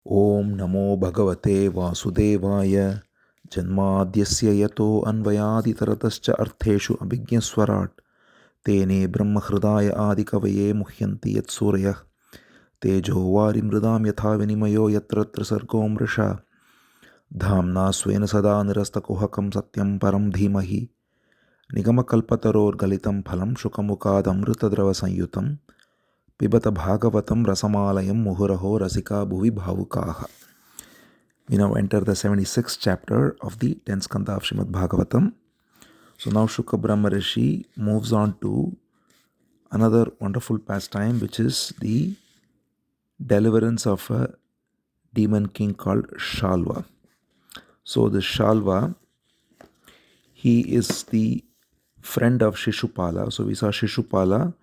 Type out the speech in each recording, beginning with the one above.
ॐ नमो भगवते वासुदेवाय जन्माद्यस्य यतो अन्वयादितरतश्च अर्थेषु अभिज्ञस्वराट् तेने ब्रह्महृदाय आदिकवये मुह्यन्ति यत्सूरयः तेजो वारिमृदां यथा विनिमयो यत्र सर्गो मृषा धाम्ना स्वेन सदा निरस्तकुहकं सत्यं परं धीमहि निगमकल्पतरोर्गलितं फलं शुकमुखादमृतद्रवसंयुतं पिबत भागवतं रसमालयं मुहुरहो रसिका भुवि भावुकाः. We now enter the 76th chapter of the 10th Skandha of Srimad Bhagavatam. So now Shukra Brahma Rishi moves on to another wonderful pastime, which is the deliverance of a demon king called Shalva. So the Shalva, he is the friend of Shishupala. So we saw Shishupala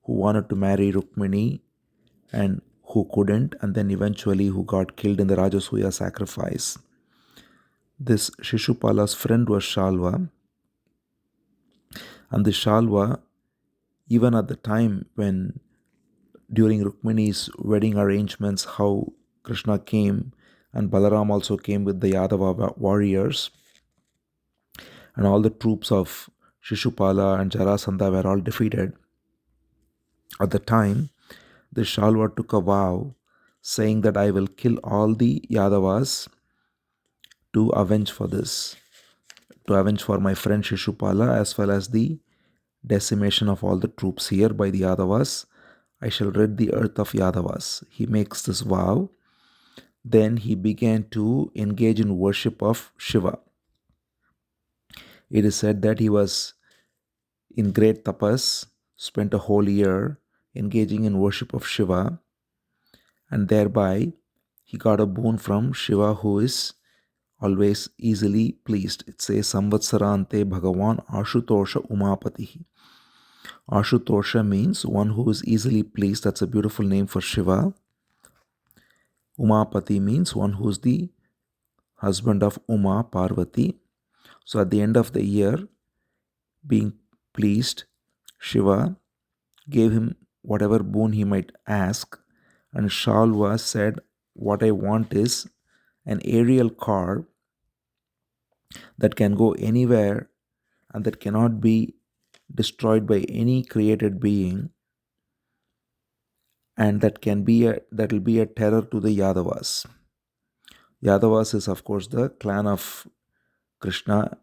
who wanted to marry Rukmini and who couldn't, and then eventually who got killed in the Rajasuya sacrifice. This Shishupala's friend was Shalva, and the Shalva, even at the time when during Rukmini's wedding arrangements, how Krishna came and Balaram also came with the Yadava warriors, and all the troops of Shishupala and Jarasandha were all defeated. At the time, the Shalva took a vow saying that I will kill all the Yadavas to avenge for this, to avenge for my friend Shishupala as well as the decimation of all the troops here by the Yadavas. I shall rid the earth of Yadavas. He makes this vow. Then he began to engage in worship of Shiva. It is said that he was in great tapas, spent a whole year engaging in worship of Shiva, and thereby he got a boon from Shiva, who is always easily pleased. It says Samvatsarante Bhagavan Ashutosha Umapatihi. Ashutosha means one who is easily pleased. That's a beautiful name for Shiva. Umapati means one who is the husband of Uma, Parvati. So at the end of the year, being pleased, Shiva gave him whatever boon he might ask, and Shalva said, what I want is an aerial car that can go anywhere and that cannot be destroyed by any created being, and that will be a terror to the Yadavas. Yadavas is of course the clan of Krishna,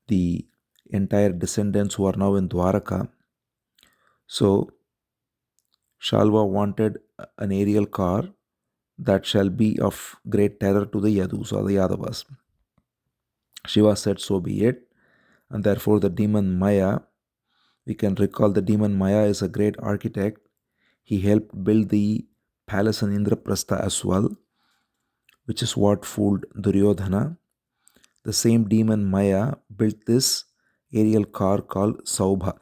the entire descendants who are now in Dwaraka. So Shalva wanted an aerial car that shall be of great terror to the Yadus or the Yadavas. Shiva said, so be it. And therefore the demon Maya, we can recall the demon Maya is a great architect. He helped build the palace in Indraprastha as well, which is what fooled Duryodhana. The same demon Maya built this aerial car called Saubha.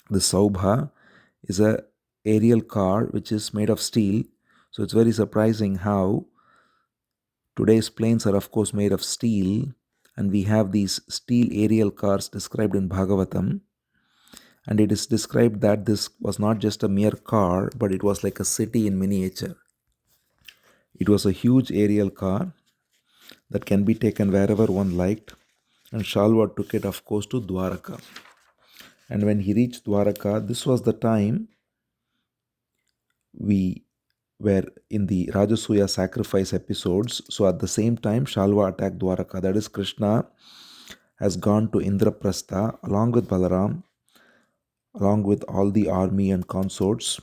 The Saubha is a aerial car which is made of steel. So it's very surprising how today's planes are of course made of steel, and we have these steel aerial cars described in Bhagavatam. And it is described that this was not just a mere car, but it was like a city in miniature. It was a huge aerial car that can be taken wherever one liked, and Shalva took it of course to Dwaraka. And when he reached Dwaraka, this was the time we were in the Rajasuya sacrifice episodes. So at the same time, Shalva attacked Dwaraka. That is, Krishna has gone to Indraprastha along with Balaram, along with all the army and consorts,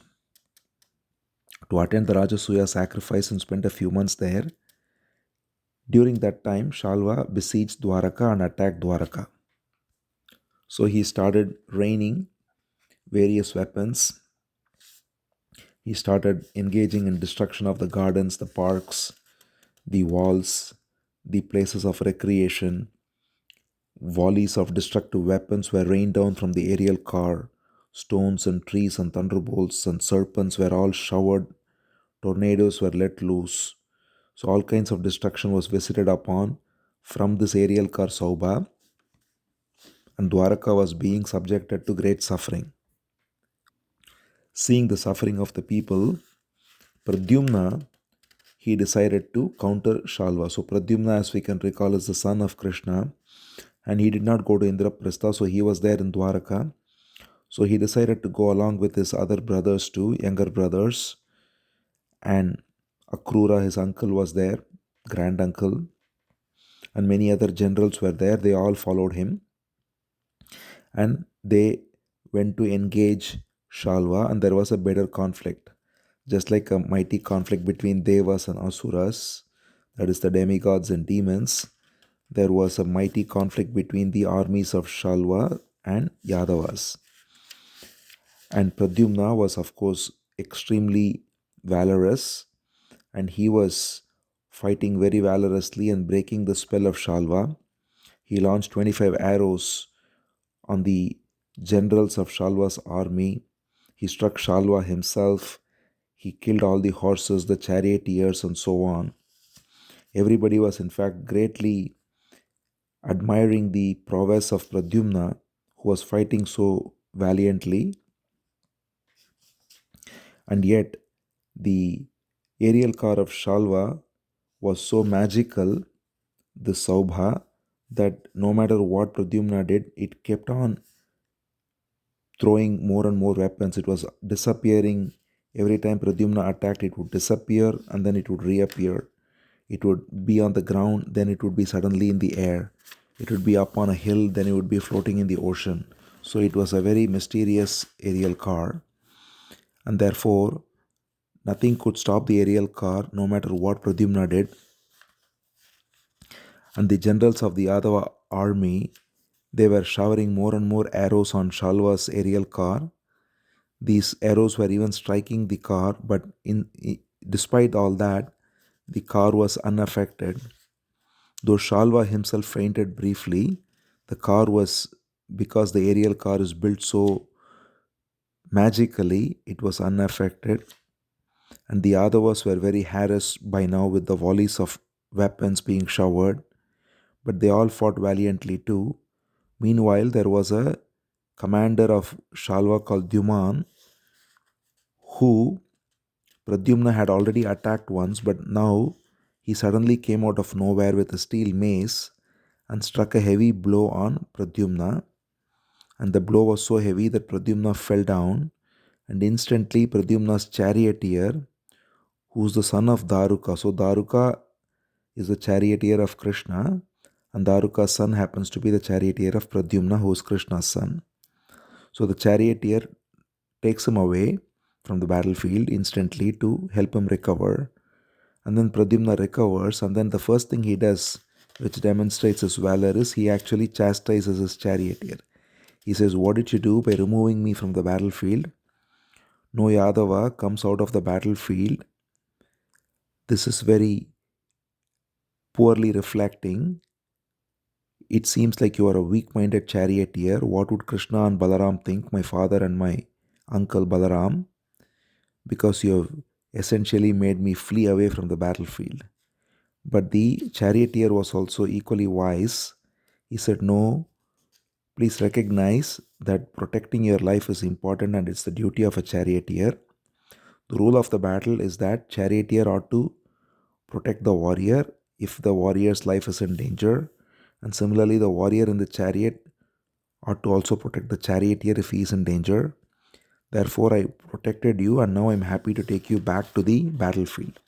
to attend the Rajasuya sacrifice and spent a few months there. During that time, Shalva besieged Dwaraka and attacked Dwaraka. So he started raining various weapons. He started engaging in destruction of the gardens, the parks, the walls, the places of recreation. Volleys of destructive weapons were rained down from the aerial car. Stones and trees and thunderbolts and serpents were all showered. Tornadoes were let loose. So all kinds of destruction was visited upon from this aerial car Saubha, and Dwaraka was being subjected to great suffering. Seeing the suffering of the people, Pradyumna, he decided to counter Shalva. So Pradyumna, as we can recall, is the son of Krishna, and he did not go to Indraprastha, so he was there in Dwaraka. So he decided to go along with his other brothers too, younger brothers, and Akrura, his uncle, was there, grand uncle, and many other generals were there. They all followed him, and they went to engage Shalva, and there was a bitter conflict. Just like a mighty conflict between Devas and Asuras, that is the demigods and demons, there was a mighty conflict between the armies of Shalva and Yadavas. And Pradyumna was, of course, extremely valorous, and he was fighting very valorously and breaking the spell of Shalva. He launched 25 arrows on the generals of Shalva's army. He struck Shalva himself. He killed all the horses, the charioteers, and so on. Everybody was, in fact, greatly admiring the prowess of Pradyumna, who was fighting so valiantly. And yet, the aerial car of Shalva was so magical, the Saubha, that no matter what Pradyumna did, it kept on throwing more and more weapons. It was disappearing. Every time Pradyumna attacked, it would disappear and then it would reappear. It would be on the ground, then it would be suddenly in the air. It would be up on a hill, then it would be floating in the ocean. So it was a very mysterious aerial car, and therefore nothing could stop the aerial car no matter what Pradyumna did. And the generals of the Yadava army, they were showering more and more arrows on Shalva's aerial car. These arrows were even striking the car, but despite all that, the car was unaffected. Though Shalva himself fainted briefly, the car was, because the aerial car is built so magically, it was unaffected. And the Yadavas were very harassed by now with the volleys of weapons being showered, but they all fought valiantly too. Meanwhile, there was a commander of Shalva called Dyuman, who Pradyumna had already attacked once, but now he suddenly came out of nowhere with a steel mace and struck a heavy blow on Pradyumna. And the blow was so heavy that Pradyumna fell down, and instantly Pradyumna's charioteer, who's the son of Daruka. So Daruka is the charioteer of Krishna, and Daruka's son happens to be the charioteer of Pradyumna, who is Krishna's son. So the charioteer takes him away from the battlefield instantly to help him recover. And then Pradyumna recovers, and then the first thing he does, which demonstrates his valor, is he actually chastises his charioteer. He says, "What did you do by removing me from the battlefield?" No Yadava comes out of the battlefield. This is very poorly reflecting. It seems like you are a weak-minded charioteer. What would Krishna and Balaram think, my father and my uncle Balaram? Because you have essentially made me flee away from the battlefield. But the charioteer was also equally wise. He said, "No, please recognize that protecting your life is important and it's the duty of a charioteer. The rule of the battle is that charioteer ought to protect the warrior if the warrior's life is in danger. And similarly, the warrior in the chariot ought to also protect the charioteer if he is in danger. Therefore, I protected you, and now I'm happy to take you back to the battlefield."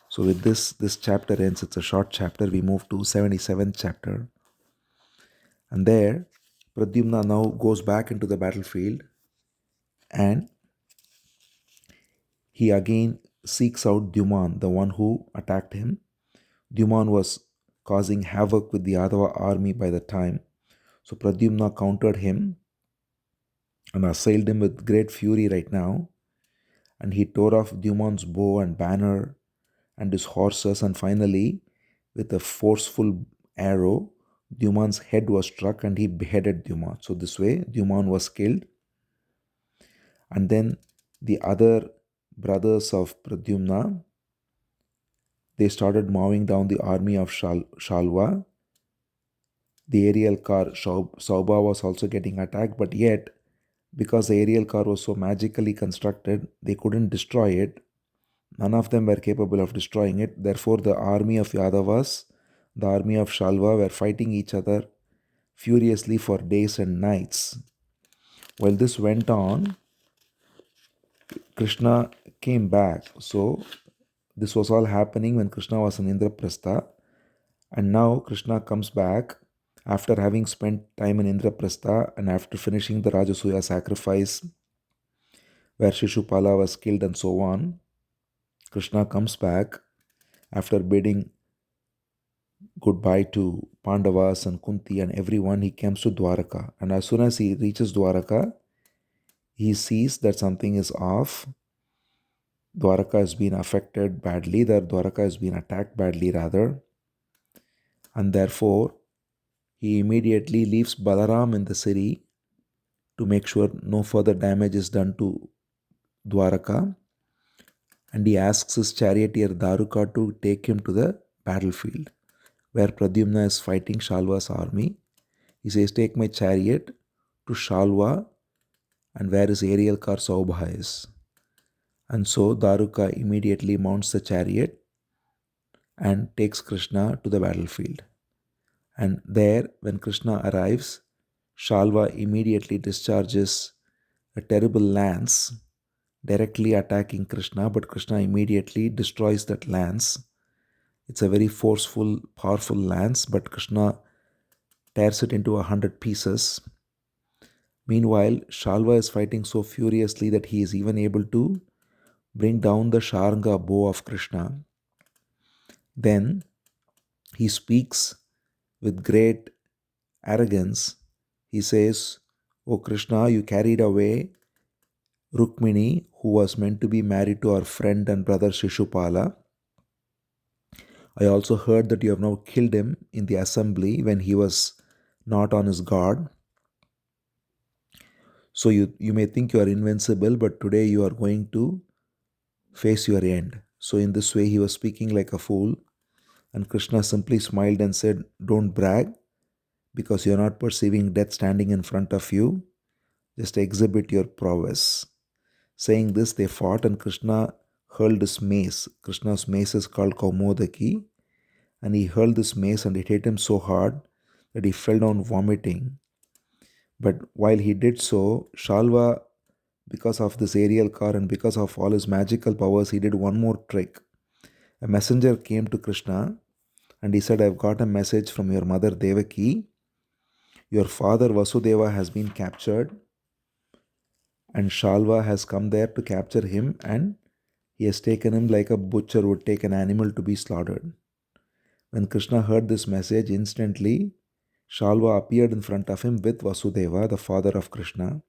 So with this chapter ends. It's a short chapter. We move to 77th chapter. And there, Pradyumna now goes back into the battlefield, and he again seeks out Dyuman, the one who attacked him. Dyuman was causing havoc with the Yadava army by the time. So Pradyumna countered him and assailed him with great fury right now. And he tore off Dyuman's bow and banner and his horses, and finally, with a forceful arrow, Dyuman's head was struck and he beheaded Dyuman. So this way, Dyuman was killed. And then the other brothers of Pradyumna, they started mowing down the army of Shalva. The aerial car Sauba was also getting attacked, but yet, because the aerial car was so magically constructed, they couldn't destroy it. None of them were capable of destroying it. Therefore, the army of Yadavas, the army of Shalva, were fighting each other furiously for days and nights. While this went on, Krishna came back. So, this was all happening when Krishna was in Indraprastha. And now Krishna comes back after having spent time in Indraprastha and after finishing the Rajasuya sacrifice where Shishupala was killed and so on. Krishna comes back after bidding goodbye to Pandavas and Kunti and everyone. He comes to Dwaraka. And as soon as he reaches Dwaraka, he sees that something is off. Dwaraka has been affected badly, that Dwaraka has been attacked badly rather. And therefore, he immediately leaves Balaram in the city to make sure no further damage is done to Dwaraka. And he asks his charioteer Daruka to take him to the battlefield where Pradyumna is fighting Shalva's army. He says, take my chariot to Shalva and where his aerial car Saubha is. And so Daruka immediately mounts the chariot and takes Krishna to the battlefield. And there, when Krishna arrives, Shalva immediately discharges a terrible lance directly attacking Krishna, but Krishna immediately destroys that lance. It's a very forceful, powerful lance, but Krishna tears it into 100 pieces. Meanwhile, Shalva is fighting so furiously that he is even able to bring down the Sharanga bow of Krishna. Then he speaks with great arrogance. He says, O Krishna, you carried away Rukmini, who was meant to be married to our friend and brother Shishupala. I also heard that you have now killed him in the assembly when he was not on his guard. So you may think you are invincible, but today you are going to face your end. So in this way, he was speaking like a fool. And Krishna simply smiled and said, don't brag because you are not perceiving death standing in front of you. Just exhibit your prowess. Saying this, they fought and Krishna hurled his mace. Krishna's mace is called Kaumodaki. And he hurled this mace and it hit him so hard that he fell down vomiting. But while he did so, Shalva, because of this aerial car and because of all his magical powers, he did one more trick. A messenger came to Krishna and he said, I've got a message from your mother Devaki. Your father Vasudeva has been captured and Shalva has come there to capture him and he has taken him like a butcher would take an animal to be slaughtered. When Krishna heard this message, instantly Shalva appeared in front of him with Vasudeva, the father of Krishna.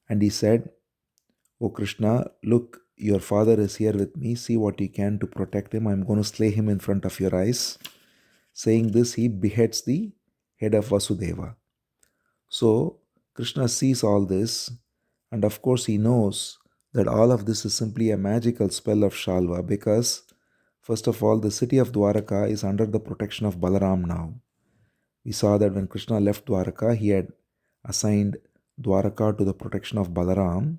And he said, O Krishna, look, your father is here with me. See what you can to protect him. I'm going to slay him in front of your eyes. Saying this, he beheads the head of Vasudeva. So Krishna sees all this, and of course he knows that all of this is simply a magical spell of Shalva because, first of all, the city of Dwaraka is under the protection of Balaram now. We saw that when Krishna left Dwaraka, he had assigned Dwaraka to the protection of Balaram.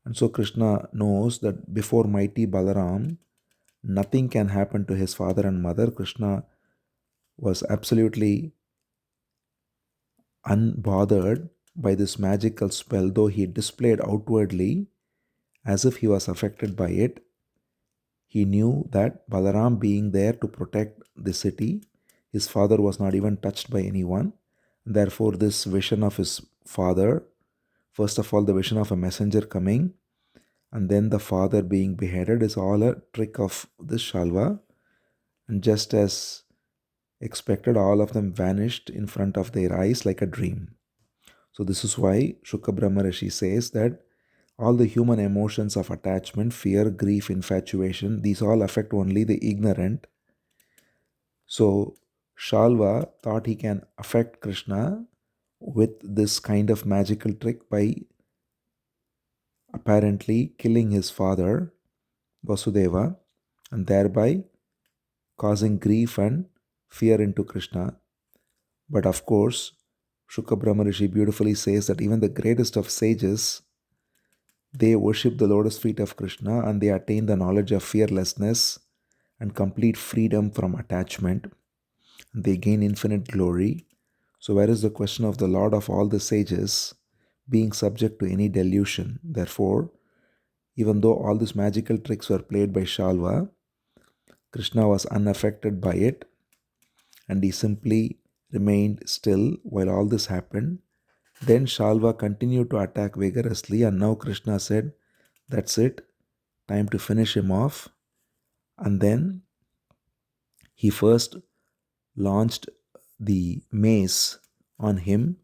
And so Krishna knows that before mighty Balaram, nothing can happen to his father and mother. Krishna was absolutely unbothered by this magical spell, though he displayed outwardly as if he was affected by it. He knew that Balaram being there to protect the city, his father was not even touched by anyone. Therefore, this vision of his father, first of all, the vision of a messenger coming, and then the father being beheaded is all a trick of this Shalva. And just as expected, all of them vanished in front of their eyes like a dream. So this is why Shukha Brahma Rishi says that all the human emotions of attachment, fear, grief, infatuation, these all affect only the ignorant. So Shalva thought he can affect Krishna with this kind of magical trick by apparently killing his father, Vasudeva, and thereby causing grief and fear into Krishna. But of course, Shukha Brahma Rishi beautifully says that even the greatest of sages They worship the lotus feet of Krishna and they attain the knowledge of fearlessness and complete freedom from attachment. They gain infinite glory. So, where is the question of the Lord of all the sages being subject to any delusion? Therefore, even though all these magical tricks were played by Shalva, Krishna was unaffected by it and he simply remained still while all this happened. Then Shalva continued to attack vigorously, and now Krishna said, "That's it, time to finish him off." And then he first launched the mace on him,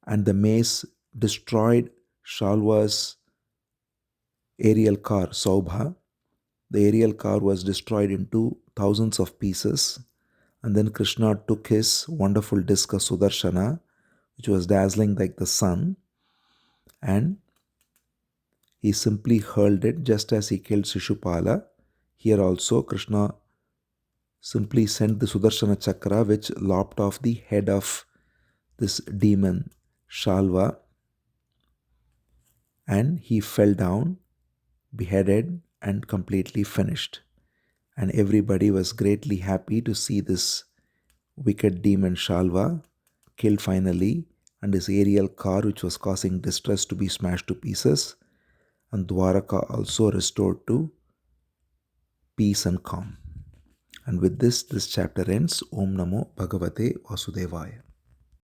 and the mace destroyed Shalva's aerial car, Saubha. The aerial car was destroyed into thousands of pieces. And then Krishna took his wonderful disc of Sudarshana, which was dazzling like the sun, and he simply hurled it just as he killed Shishupala. Here also, Krishna simply sent the Sudarshana Chakra, which lopped off the head of this demon, Shalva, and he fell down, beheaded, and completely finished. And everybody was greatly happy to see this wicked demon Shalva killed finally, and his aerial car, which was causing distress, to be smashed to pieces, and Dwaraka also restored to peace and calm. And with this chapter ends. Om Namo Bhagavate Vasudevaya.